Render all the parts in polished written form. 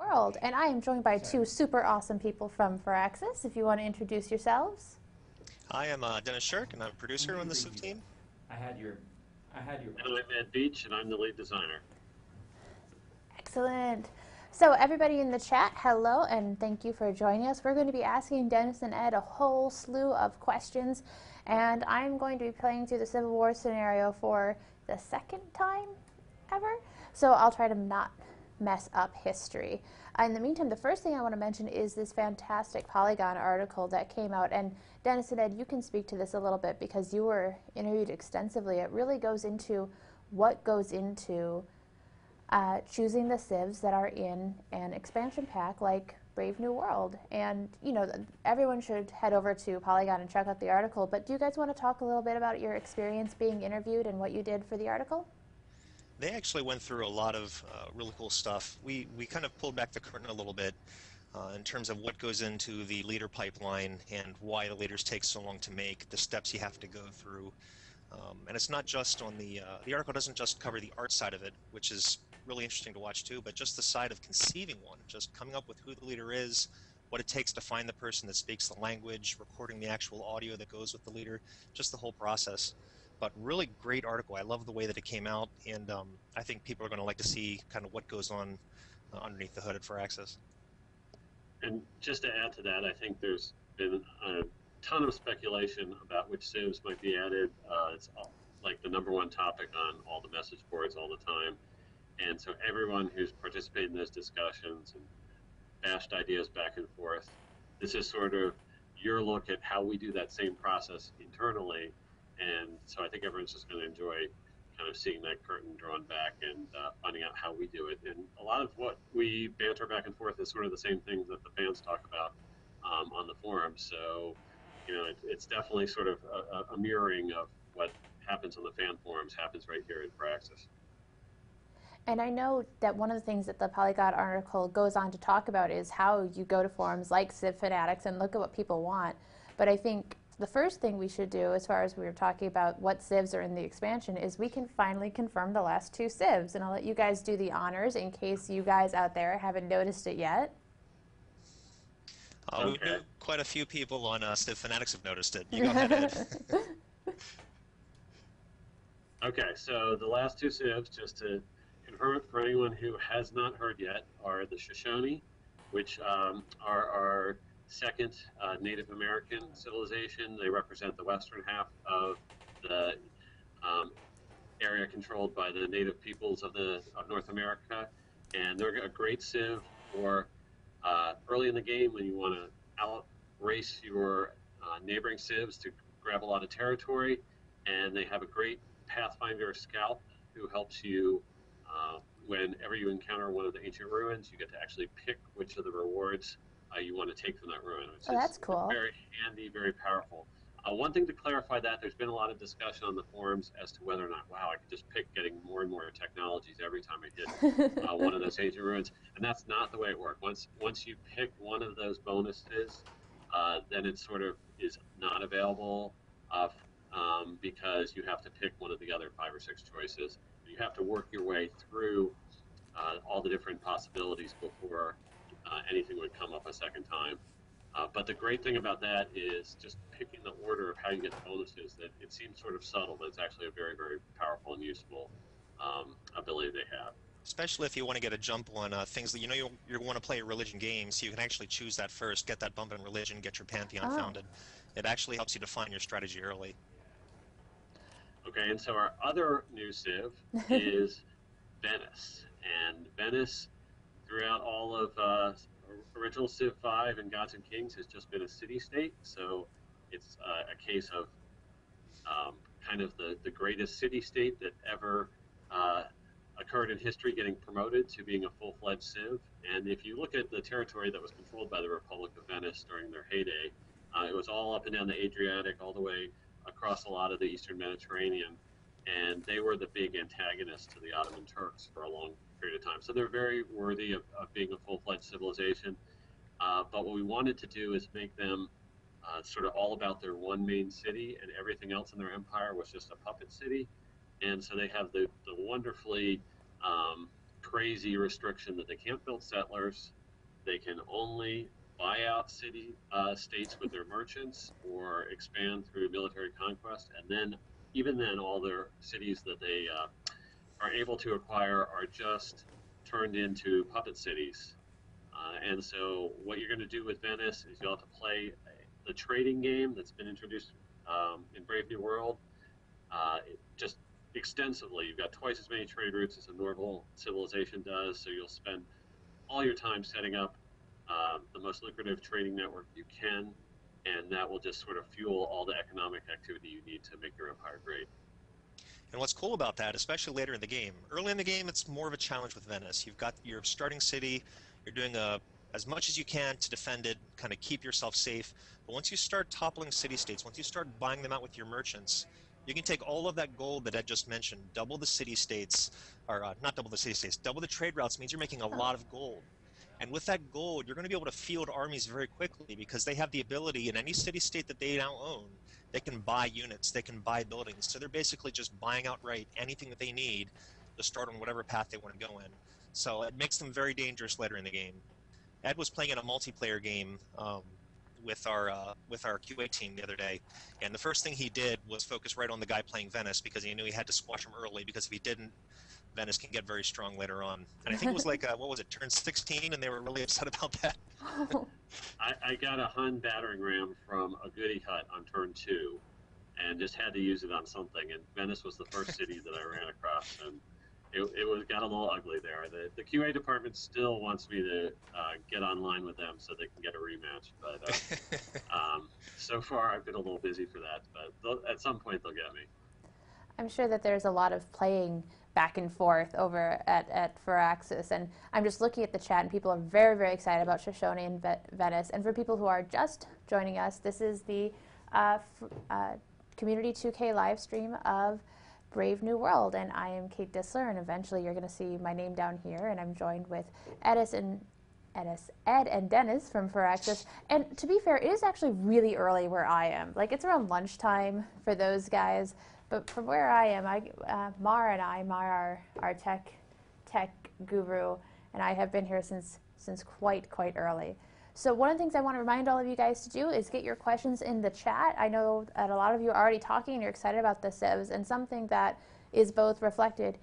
World. And I am joined by two super awesome people from Firaxis. If you want to introduce yourselves. Hi, I'm Dennis Shirk, and I'm a producer on the Civ team. I had your, I had your. And I'm Ed Beach, and I'm the lead designer. Excellent. So everybody in the chat, hello, and thank you for joining us. We're going to be asking Dennis and Ed a whole slew of questions, and I'm going to be playing through the Civil War scenario for the second time ever. So I'll try to not mess up history. In the meantime, the first thing I want to mention is this fantastic Polygon article that came out. And Dennis and Ed, you can speak to this a little bit because you were interviewed extensively. It really goes into what goes into choosing the civs that are in an expansion pack like Brave New World. And, you know, everyone should head over to Polygon and check out the article. But do you guys want to talk a little bit about your experience being interviewed and what you did for the article? They actually went through a lot of really cool stuff. We kind of pulled back the curtain a little bit in terms of what goes into the leader pipeline and why the leaders take so long to make, the steps you have to go through. And it's not just on the article doesn't just cover the art side of it, which is really interesting to watch too, but just the side of conceiving one, just coming up with who the leader is, what it takes to find the person that speaks the language, recording the actual audio that goes with the leader, just the whole process. But really great article. I love the way that it came out, and I think people are going to like to see kind of what goes on underneath the hood at Firaxis. And just to add to that, I think there's been a ton of speculation about which civs might be added. It's like the #1 topic on all the message boards all the time. And so everyone who's participated in those discussions and bashed ideas back and forth, this is sort of your look at how we do that same process internally. And so I think everyone's just going to enjoy kind of seeing that curtain drawn back and finding out how we do it. And a lot of what we banter back and forth is sort of the same things that the fans talk about on the forum. So, you know, it's definitely sort of a mirroring of what happens on the fan forums happens right here in Firaxis. And I know that one of the things that the Polygon article goes on to talk about is how you go to forums like Civ Fanatics and look at what people want. But I think the first thing we should do, as far as we were talking about what civs are in the expansion, is we can finally confirm the last 2 civs. And I'll let you guys do the honors in case you guys out there haven't noticed it yet. Okay. Quite a few people on Civ Fanatics have noticed it. You go ahead, Ed. Okay, so the last 2 civs, just to confirm it for anyone who has not heard yet, are the Shoshone, which are our second Native American civilization. They represent the western half of the area controlled by the native peoples of North America, and they're a great civ for early in the game when you want to outrace your neighboring civs to grab a lot of territory. And they have a great Pathfinder scout who helps you whenever you encounter one of the ancient ruins. You get to actually pick which of the rewards you want to take from that ruin. Oh, that's cool. Very handy, very powerful. One thing to clarify that, there's been a lot of discussion on the forums as to whether or not, wow, I could just pick getting more and more technologies every time I hit one of those ancient ruins. And that's not the way it works. Once you pick one of those bonuses, then it sort of is not available because you have to pick one of the other 5 or 6 choices. You have to work your way through all the different possibilities before anything would come up a second time. But the great thing about that is just picking the order of how you get the bonuses, that it seems sort of subtle, but it's actually a very, very powerful and useful ability they have. Especially if you want to get a jump on things that you want to play a religion game, so you can actually choose that first, get that bump in religion, get your pantheon founded. It actually helps you define your strategy early. Okay, and so our other new civ is Venice. And Venice, throughout all of original Civ 5 and Gods and Kings, has just been a city-state. So it's a case of kind of the greatest city-state that ever occurred in history getting promoted to being a full-fledged Civ. And if you look at the territory that was controlled by the Republic of Venice during their heyday, it was all up and down the Adriatic, all the way across a lot of the Eastern Mediterranean, and they were the big antagonists to the Ottoman Turks for a long period of time. So they're very worthy of being a full-fledged civilization. But what we wanted to do is make them sort of all about their one main city, and everything else in their empire was just a puppet city. And so they have the wonderfully crazy restriction that they can't build settlers, they can only buy out city states with their merchants or expand through military conquest, and then even then, all their cities that they are able to acquire are just turned into puppet cities. And so, what you're going to do with Venice is you'll have to play the trading game that's been introduced in Brave New World just extensively. You've got twice as many trade routes as a normal civilization does, so you'll spend all your time setting up the most lucrative trading network you can, and that will just sort of fuel all the economic activity you need to make your empire great. And what's cool about that, especially later in the game, early in the game, it's more of a challenge with Venice. You've got your starting city, you're doing as much as you can to defend it, kind of keep yourself safe. But once you start toppling city-states, once you start buying them out with your merchants, you can take all of that gold that Ed just mentioned, double the city-states, or not double the city-states, double the trade routes means you're making a lot of gold. And with that gold, you're going to be able to field armies very quickly because they have the ability in any city-state that they now own, they can buy units, they can buy buildings. So they're basically just buying outright anything that they need to start on whatever path they want to go in. So it makes them very dangerous later in the game. Ed was playing in a multiplayer game with our QA team the other day, and the first thing he did was focus right on the guy playing Venice because he knew he had to squash him early, because if he didn't, Venice can get very strong later on. And I think it was like, what was it, turn 16, and they were really upset about that. I got a Hun battering ram from a goody hut on turn 2 and just had to use it on something, and Venice was the first city that I ran across, and it got a little ugly there. The QA department still wants me to get online with them so they can get a rematch, but so far I've been a little busy for that, but at some point they'll get me. I'm sure that there's a lot of playing back and forth over at Firaxis, and I'm just looking at the chat, and people are very, very excited about Shoshone and Venice. And for people who are just joining us, this is the Community 2K live stream of Brave New World, and I am Kate Dissler, and eventually you're going to see my name down here, and I'm joined with Ed and Dennis from Firaxis. And to be fair, it is actually really early where I am. Like, it's around lunchtime for those guys. But from where I am, Mar, our tech guru, and I have been here since quite early. So one of the things I want to remind all of you guys to do is get your questions in the chat. I know that a lot of you are already talking and you're excited about the civs, and something that is both reflected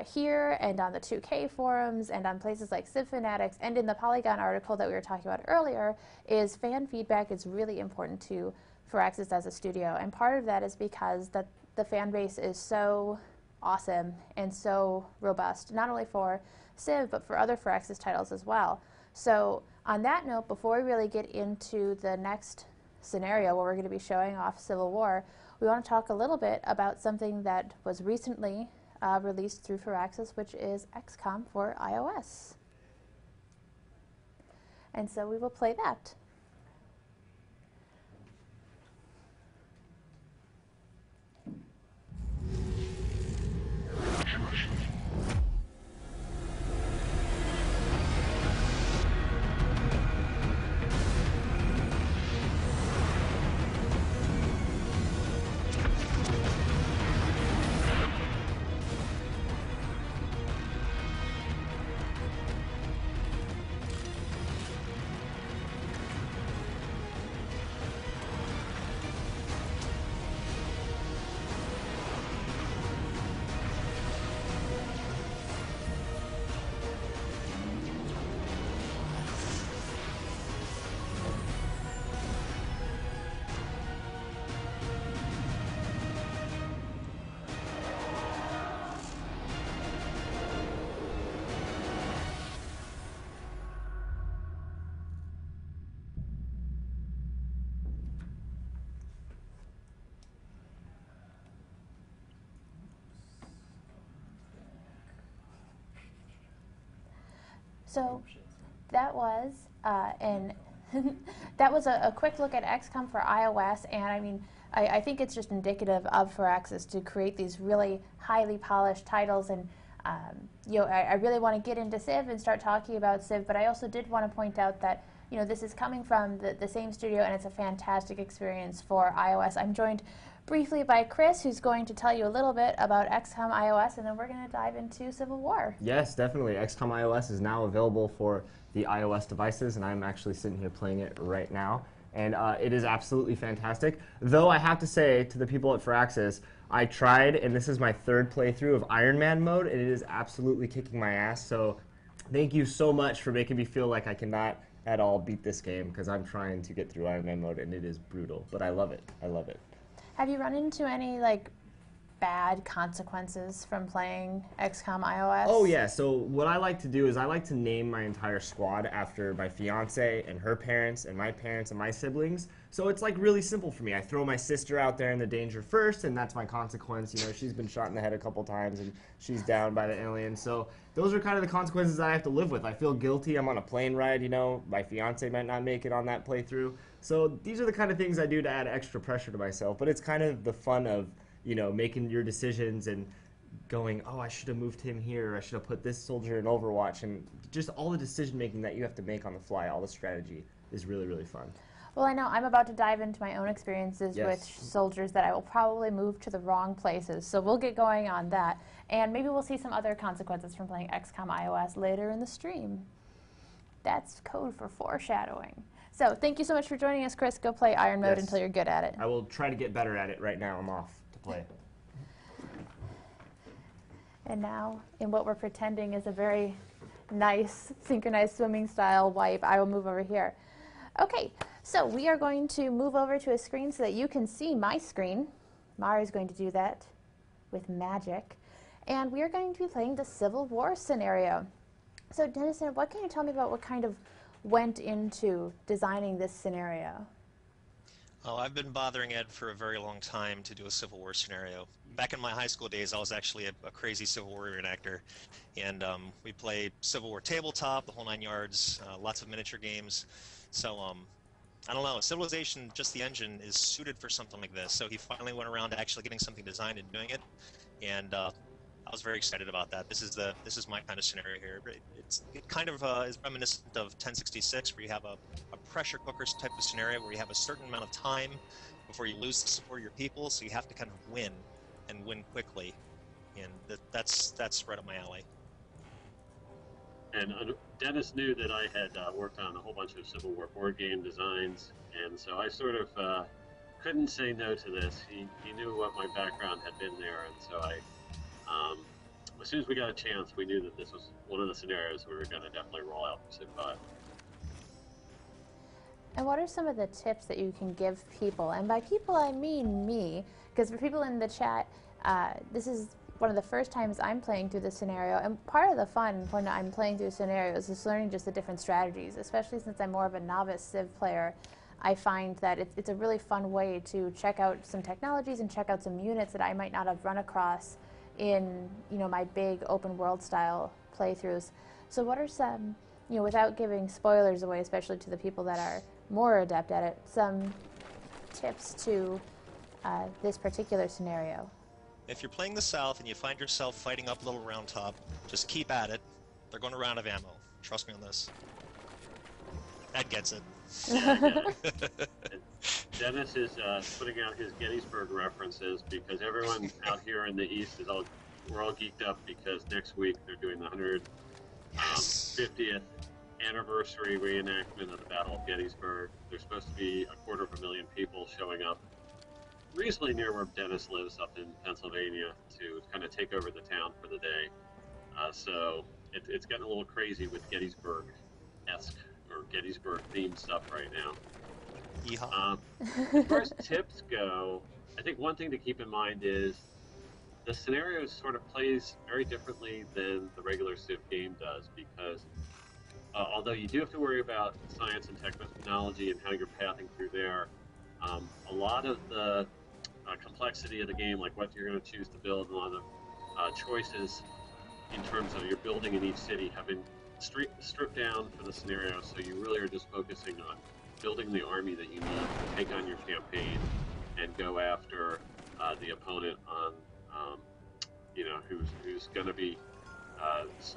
here and on the 2K forums and on places like Civ Fanatics and in the Polygon article that we were talking about earlier is fan feedback is really important to Firaxis as a studio, and part of that is because the fan base is so awesome and so robust, not only for Civ, but for other Firaxis titles as well. So on that note, before we really get into the next scenario where we're going to be showing off Civil War, we want to talk a little bit about something that was recently released through Firaxis, which is XCOM for iOS. And so we will play that. So that was that was a quick look at XCOM for iOS, and I mean, I think it's just indicative of Firaxis to create these really highly polished titles. And you know, I really want to get into Civ and start talking about Civ, but I also did want to point out that, you know, this is coming from the same studio, and it's a fantastic experience for iOS. I'm joined briefly by Chris, who's going to tell you a little bit about XCOM iOS, and then we're going to dive into Civil War. Yes, definitely. XCOM iOS is now available for the iOS devices, and I'm actually sitting here playing it right now. And it is absolutely fantastic. Though I have to say to the people at Firaxis, I tried, and this is my third playthrough of Iron Man mode, and it is absolutely kicking my ass. So thank you so much for making me feel like I cannot at all beat this game, because I'm trying to get through Iron Man mode, and it is brutal. But I love it. I love it. Have you run into any bad consequences from playing XCOM iOS? Oh yeah, so what I like to do is I like to name my entire squad after my fiance and her parents and my siblings. So it's really simple for me. I throw my sister out there in the danger first, and that's my consequence. She's been shot in the head a couple times and she's down by the alien. So those are kind of the consequences I have to live with. I feel guilty. I'm on a plane ride, my fiance might not make it on that playthrough. So these are the kind of things I do to add extra pressure to myself, but it's kind of the fun of making your decisions and going, oh, I should have moved him here, or I should have put this soldier in Overwatch, and just all the decision making that you have to make on the fly, all the strategy is really, really fun. Well, I know I'm about to dive into my own experiences Yes. with soldiers that I will probably move to the wrong places, so we'll get going on that, and maybe we'll see some other consequences from playing XCOM iOS later in the stream. That's code for foreshadowing. So thank you so much for joining us, Chris. Go play Iron Mode Yes. until you're good at it. I will try to get better at it. Right now I'm off to play. And now, in what we're pretending is a very nice synchronized swimming style wipe, I will move over here. Okay, so we are going to move over to a screen so that you can see my screen. Mara is going to do that with magic. And we are going to be playing the Civil War scenario. So Dennison, what can you tell me about what kind of went into designing this scenario? Oh, I've been bothering Ed for a very long time to do a Civil War scenario. Back in my high school days, I was actually a crazy Civil War reenactor, and we played Civil War tabletop, the whole 9 yards, lots of miniature games. So I don't know, Civilization, just the engine, is suited for something like this. So he finally went around to actually getting something designed and doing it, and I was very excited about that. This is my kind of scenario here. It kind of is reminiscent of 1066, where you have a pressure cooker type of scenario where you have a certain amount of time before you lose the support of your people, so you have to kind of win and win quickly, and that's right up my alley. And Dennis knew that I had worked on a whole bunch of Civil War board game designs, and so I sort of couldn't say no to this. He knew what my background had been there, and so as soon as we got a chance, we knew that this was one of the scenarios we were going to definitely roll out for Civ 5. And what are some of the tips that you can give people? And by people, I mean me, because for people in the chat, this is one of the first times I'm playing through this scenario, and part of the fun when I'm playing through scenarios is learning just the different strategies, especially since I'm more of a novice Civ player. I find that it's a really fun way to check out some technologies and check out some units that I might not have run across in my big open world style playthroughs. So what are some, without giving spoilers away, especially to the people that are more adept at it, some tips to this particular scenario? If you're playing the South and you find yourself fighting up Little Round Top, just keep at it. They're going to run out of ammo. Trust me on this. Ed gets it. Dennis is putting out his Gettysburg references because everyone out here in the East we're all geeked up because next week they're doing the 150th anniversary reenactment of the Battle of Gettysburg. There's supposed to be 250,000 people showing up reasonably near where Dennis lives up in Pennsylvania to kind of take over the town for the day. So it's getting a little crazy with Gettysburg-esque or Gettysburg-themed stuff right now. As far as tips go, I think one thing to keep in mind is the scenario sort of plays very differently than the regular Civ game does because although you do have to worry about science and technology and how you're pathing through there, a lot of the complexity of the game, like what you're going to choose to build, and a lot of choices in terms of your building in each city have been stripped down for the scenario, so you really are just focusing on building the army that you need to take on your campaign and go after the opponent on, who's going to be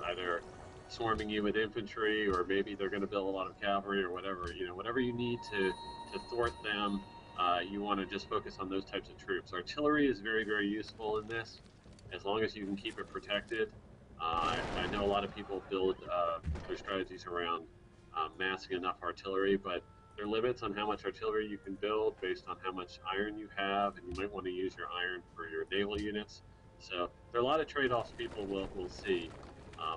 either swarming you with infantry, or maybe they're going to build a lot of cavalry or whatever. Whatever you need to thwart them, you want to just focus on those types of troops. Artillery is very, very useful in this, as long as you can keep it protected. I know a lot of people build their strategies around massing enough artillery, but there are limits on how much artillery you can build based on how much iron you have, and you might want to use your iron for your naval units. So there are a lot of trade-offs people will see,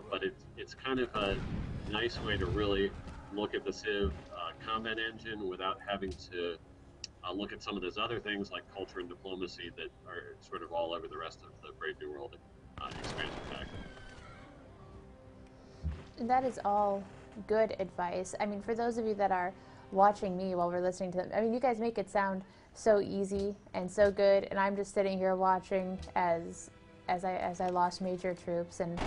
but it's kind of a nice way to really look at the Civ combat engine without having to look at some of those other things like culture and diplomacy that are sort of all over the rest of the Brave New World expansion pack. That is all good advice. I mean, for those of you that are watching me while we're listening to them, I mean, you guys make it sound so easy and so good, and I'm just sitting here watching as I lost major troops, and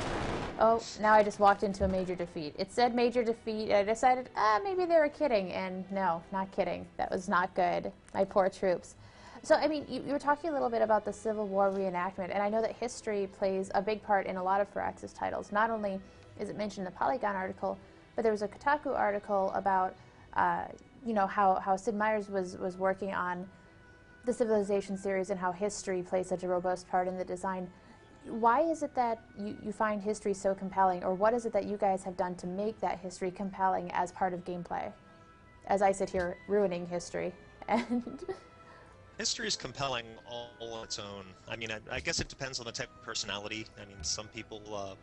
oh, now I just walked into a major defeat. It said major defeat, and I decided, maybe they were kidding, and no, not kidding. That was not good. My poor troops. So, I mean, you were talking a little bit about the Civil War reenactment, and I know that history plays a big part in a lot of Firaxis titles. Not only is it mentioned in the Polygon article, but there was a Kotaku article about, how Sid Meier's was working on the Civilization series and how history plays such a robust part in the design. Why is it that you find history so compelling, or what is it that you guys have done to make that history compelling as part of gameplay? As I sit here ruining history. And History is compelling all on its own. I mean, I guess it depends on the type of personality. I mean, some people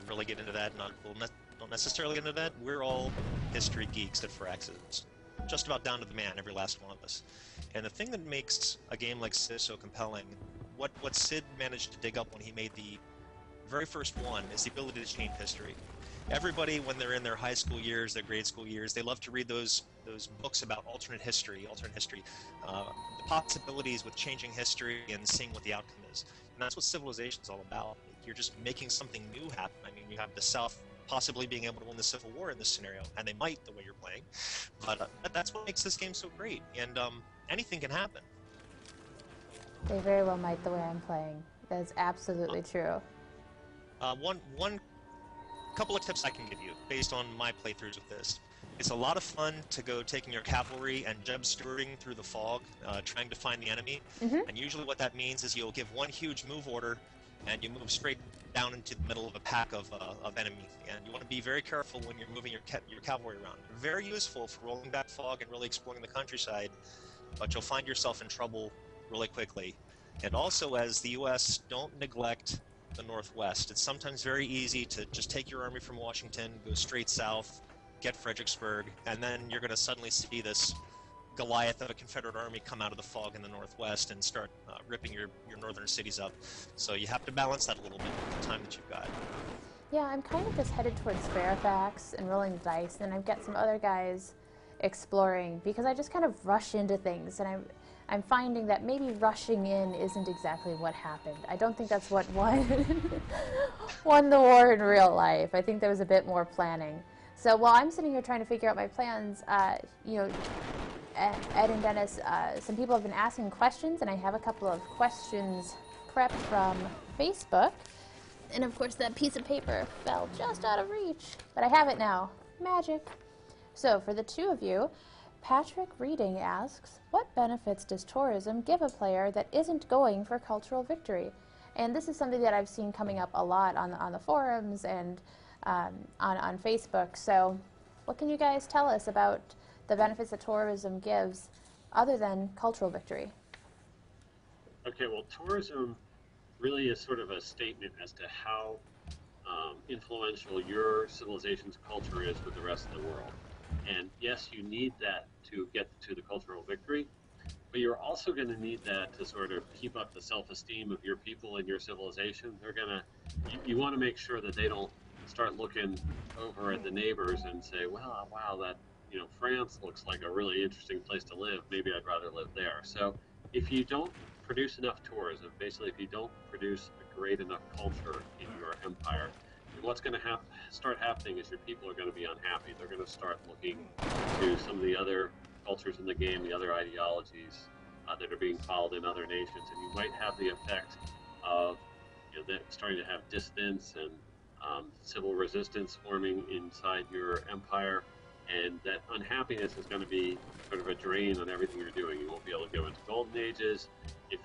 really get into that, don't necessarily get into that. We're all history geeks at Firaxis, just about down to the man, every last one of us. And the thing that makes a game like Civ so compelling, what Sid managed to dig up when he made the very first one, is the ability to change history. Everybody, when they're in their high school years, their grade school years, they love to read those books about alternate history, the possibilities with changing history and seeing what the outcome is. And that's what Civilization's all about. You're just making something new happen. I mean, you have the South possibly being able to win the Civil War in this scenario, and they might the way you're playing. But that's what makes this game so great, and anything can happen. they very well might the way I'm playing. That is absolutely true. One couple of tips I can give you based on my playthroughs with this. It's a lot of fun to go taking your cavalry and Jeb stewarding through the fog, trying to find the enemy. Mm-hmm. And usually what that means is you'll give one huge move order, and you move straight down into the middle of a pack of enemy. And you want to be very careful when you're moving your cavalry around. Very useful for rolling back fog and really exploring the countryside, but you'll find yourself in trouble really quickly. And also, as the U.S., don't neglect the Northwest. It's sometimes very easy to just take your army from Washington, go straight south, get Fredericksburg, and then you're going to suddenly see this Goliath of a Confederate army come out of the fog in the Northwest and start ripping your northern cities up. So you have to balance that a little bit with the time that you've got. Yeah, I'm kind of just headed towards Fairfax and rolling the dice, and I've got some other guys exploring because I just kind of rush into things, and I'm finding that maybe rushing in isn't exactly what happened. I don't think that's what won the war in real life. I think there was a bit more planning. So while I'm sitting here trying to figure out my plans, Ed and Dennis, some people have been asking questions, and I have a couple of questions prepped from Facebook. And of course that piece of paper fell just out of reach, but I have it now. Magic. So for the two of you, Patrick Reading asks, what benefits does tourism give a player that isn't going for cultural victory? And this is something that I've seen coming up a lot on the forums and on Facebook. So what can you guys tell us about the benefits that tourism gives other than cultural victory? Okay, well, tourism really is sort of a statement as to how influential your civilization's culture is with the rest of the world. And yes, you need that to get to the cultural victory, but you're also going to need that to sort of keep up the self-esteem of your people and your civilization. You want to make sure that they don't start looking over at the neighbors and say, well, wow, that, France looks like a really interesting place to live. Maybe I'd rather live there. So if you don't produce enough tourism, basically if you don't produce a great enough culture in your empire, what's going to start happening is your people are going to be unhappy. They're going to start looking to some of the other cultures in the game, the other ideologies that are being followed in other nations, and you might have the effect of starting to have dissidence and civil resistance forming inside your empire, and that unhappiness is going to be sort of a drain on everything you're doing. You won't be able to go into golden ages. If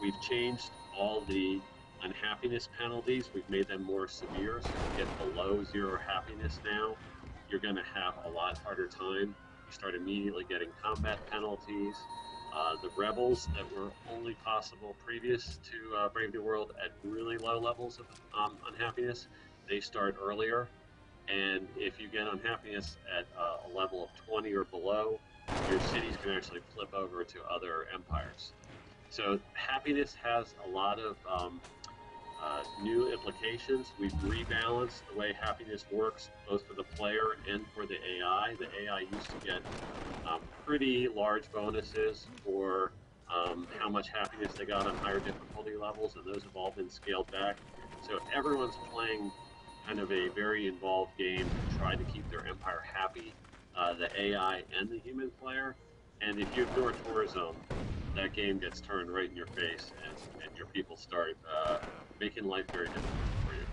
we've changed all the unhappiness penalties, we've made them more severe, so you get below 0 happiness now. you're going to have a lot harder time. You start immediately getting combat penalties. The rebels that were only possible previous to Brave New World at really low levels of unhappiness, they start earlier. And if you get unhappiness at a level of 20 or below, your cities can actually flip over to other empires. So happiness has a lot of new implications. We've rebalanced the way happiness works, both for the player and for the AI. The AI used to get pretty large bonuses for how much happiness they got on higher difficulty levels, and those have all been scaled back. So everyone's playing kind of a very involved game to try to keep their empire happy, the AI and the human player. And if you ignore tourism, that game gets turned right in your face, and your people start making life very difficult for you.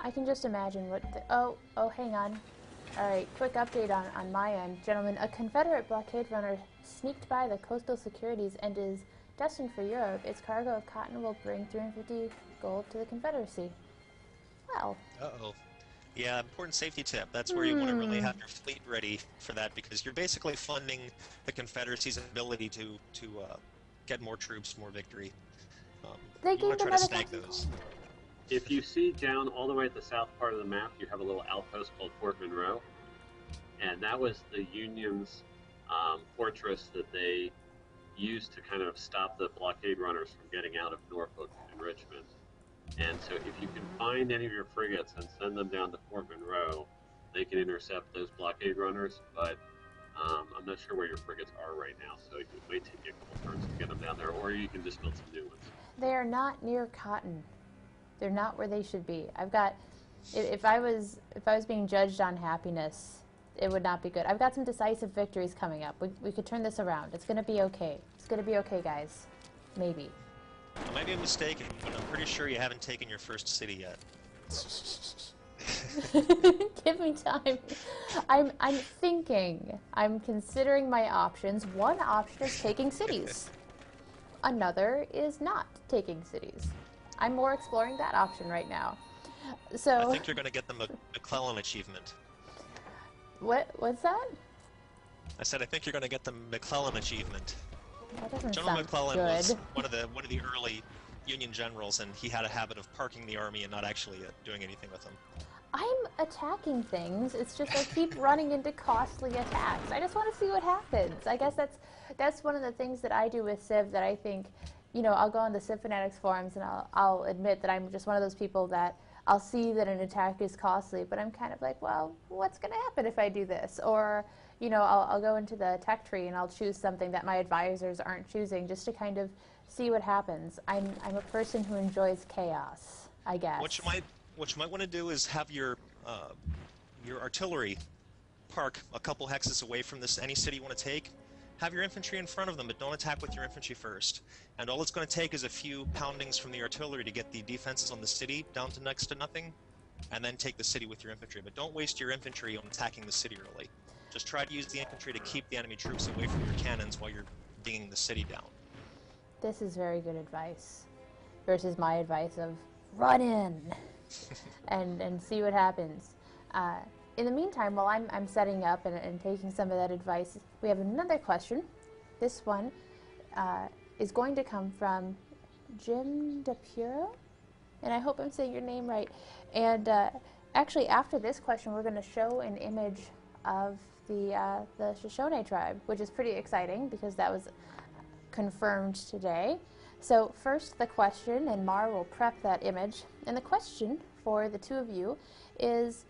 I can just imagine what oh, hang on. Alright, quick update on my end. Gentlemen, a Confederate blockade runner sneaked by the coastal securities and is destined for Europe. Its cargo of cotton will bring 350 gold to the Confederacy. Well. Uh-oh. Yeah, important safety tip. That's where you want to really have your fleet ready for that, because you're basically funding the Confederacy's ability to get more troops, more victory. You want to try to snag those. If you see down all the way at the south part of the map, you have a little outpost called Fort Monroe, and that was the Union's fortress that they used to kind of stop the blockade runners from getting out of Norfolk and Richmond. And so if you can find any of your frigates and send them down to Fort Monroe, they can intercept those blockade runners, but I'm not sure where your frigates are right now, so it might take you a couple turns to get them down there, or you can just build some new ones. They are not near cotton. They're not where they should be. I've got, if I was being judged on happiness, it would not be good. I've got some decisive victories coming up. We could turn this around. It's going to be okay. It's going to be okay, guys. Maybe. I might be mistaken, but I'm pretty sure you haven't taken your first city yet. Give me time. I'm thinking. I'm considering my options. One option is taking cities. Another is not taking cities. I'm more exploring that option right now. So I think you're going to get the McClellan achievement. What's that? I said I think you're going to get the McClellan achievement. That doesn't General sound McClellan good. was one of the early Union generals, and he had a habit of parking the army and not actually doing anything with them. I'm attacking things. It's just I keep running into costly attacks. I just want to see what happens. I guess that's one of the things that I do with Civ that I think, you know, I'll go on the Civ Fanatics forums and I'll admit that I'm just one of those people that I'll see that an attack is costly, but I'm kind of like, well, what's going to happen if I do this? Or, you know, I'll go into the tech tree and I'll choose something that my advisors aren't choosing just to kind of see what happens. I'm a person who enjoys chaos, I guess. What you might want to do is have your artillery park a couple hexes away from any city you want to take. Have your infantry in front of them, but don't attack with your infantry first. And all it's going to take is a few poundings from the artillery to get the defenses on the city down to next to nothing, and then take the city with your infantry. But don't waste your infantry on attacking the city early. Just try to use the infantry to keep the enemy troops away from your cannons while you're dinging the city down. This is very good advice versus my advice of run in and see what happens. In the meantime, while I'm setting up and taking some of that advice, we have another question. This one is going to come from Jim DePuro, and I hope I'm saying your name right. And actually, after this question, we're going to show an image of the Shoshone tribe, which is pretty exciting because that was confirmed today. So first the question, and Mar will prep that image. And the question for the two of you is,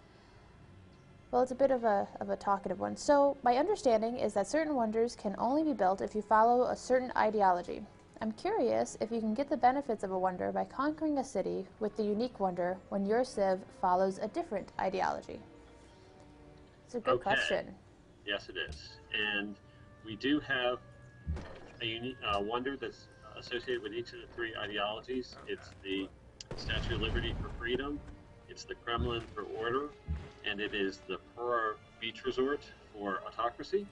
well, it's a bit of a talkative one. So my understanding is that certain wonders can only be built if you follow a certain ideology. I'm curious if you can get the benefits of a wonder by conquering a city with the unique wonder when your Civ follows a different ideology. It's a good question. Yes, it is. And we do have a unique wonder that's associated with each of the three ideologies. It's the Statue of Liberty for freedom, it's the Kremlin for order, and it is the Pura Beach Resort for autocracy.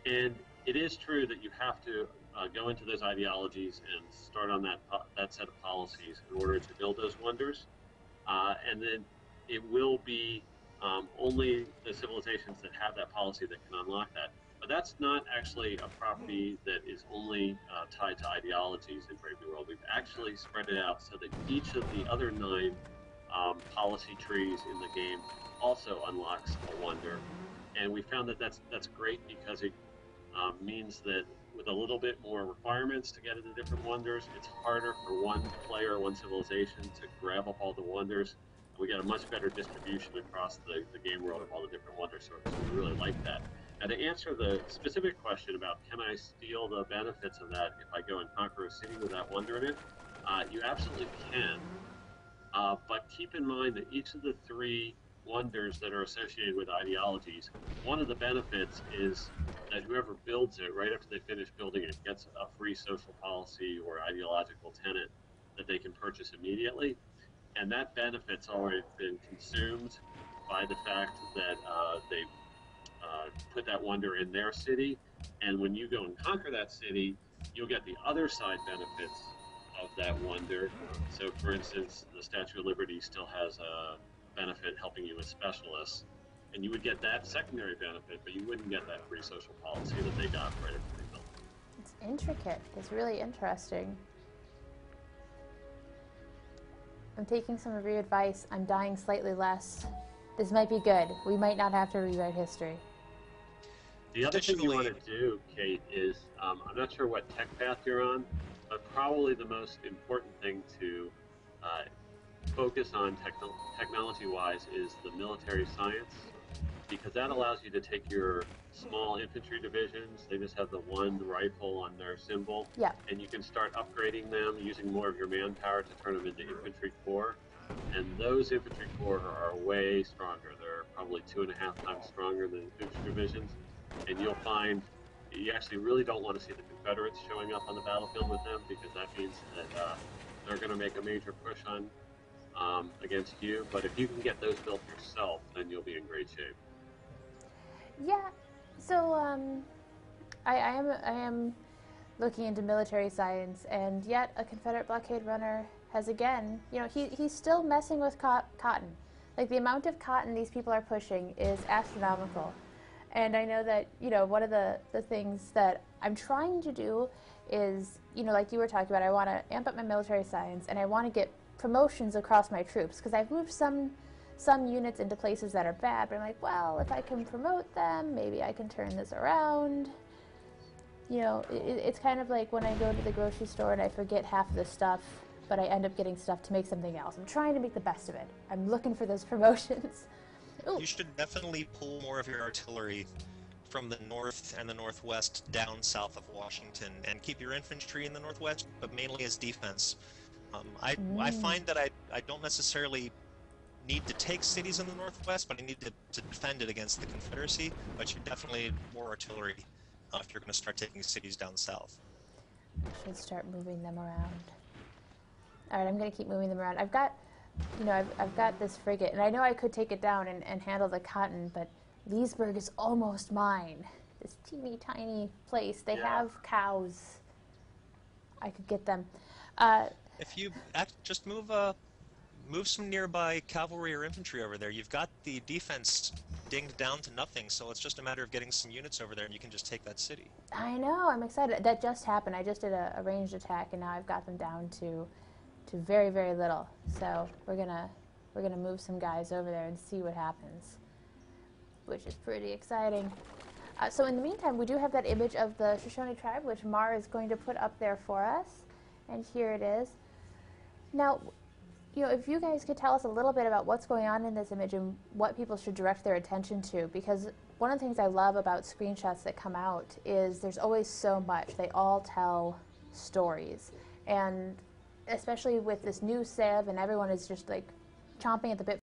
And it is true that you have to go into those ideologies and start on that set of policies in order to build those wonders. And then it will be only the civilizations that have that policy that can unlock that. But that's not actually a property that is only tied to ideologies in Brave New World. We've actually spread it out so that each of the other 9 policy trees in the game also unlocks a wonder. And we found that that's great because it means that with a little bit more requirements to get into different wonders, it's harder for one player, one civilization to grab up all the wonders. We get a much better distribution across the game world of all the different wonder sources. We really like that. And to answer the specific question about can I steal the benefits of that if I go and conquer a city with that wonder in it, you absolutely can. But keep in mind that each of the 3 wonders that are associated with ideologies, one of the benefits is that whoever builds it, right after they finish building it, gets a free social policy or ideological tenet that they can purchase immediately. And that benefit's already been consumed by the fact that they put that wonder in their city. And when you go and conquer that city, you'll get the other side benefits of that wonder. So, for instance, the Statue of Liberty still has a benefit helping you with specialists, and you would get that secondary benefit, but you wouldn't get that free social policy that they got right after they built it. It's intricate. It's really interesting. I'm taking some of your advice. I'm dying slightly less. This might be good. We might not have to rewrite history. The other thing you want to do, Kate, is I'm not sure what tech path you're on, but probably the most important thing to focus on technology-wise is the military science, because that allows you to take your small infantry divisions, they just have the 1 rifle on their symbol, and you can start upgrading them using more of your manpower to turn them into infantry corps. And those infantry corps are way stronger. They're probably 2.5 times stronger than infantry divisions. And you'll find you actually really don't want to see the Confederates showing up on the battlefield with them, because that means that they're going to make a major push on against you. But if you can get those built yourself, then you'll be in great shape. Yeah. So I am looking into military science, and yet a Confederate blockade runner has again, he's still messing with cotton. Like, the amount of cotton these people are pushing is astronomical. And I know that, one of the things that I'm trying to do is, like you were talking about, I want to amp up my military science, and I want to get promotions across my troops, because I've moved some units into places that are bad, but I'm like, well, if I can promote them, maybe I can turn this around. It's kind of like when I go to the grocery store and I forget half of the stuff, but I end up getting stuff to make something else. I'm trying to make the best of it. I'm looking for those promotions. Ooh. You should definitely pull more of your artillery from the north and the northwest down south of Washington, and keep your infantry in the northwest, but mainly as defense. I find that I don't necessarily need to take cities in the northwest, but I need to defend it against the Confederacy. But you definitely need more artillery if you're going to start taking cities down south. I should start moving them around. All right, I'm going to keep moving them around. I've got this frigate, and I know I could take it down and handle the cotton, but Leesburg is almost mine. This teeny tiny place. They have cows. I could get them. If you just move some nearby cavalry or infantry over there, you've got the defense dinged down to nothing, so it's just a matter of getting some units over there, and you can just take that city. I know. I'm excited. That just happened. I just did a ranged attack, and now I've got them down to very, very little. So we're gonna move some guys over there and see what happens, which is pretty exciting. So in the meantime, we do have that image of the Shoshone tribe, which Mar is going to put up there for us, and here it is. Now, if you guys could tell us a little bit about what's going on in this image and what people should direct their attention to, because one of the things I love about screenshots that come out is there's always so much. They all tell stories, and especially with this new Civ, and everyone is just like chomping at the bit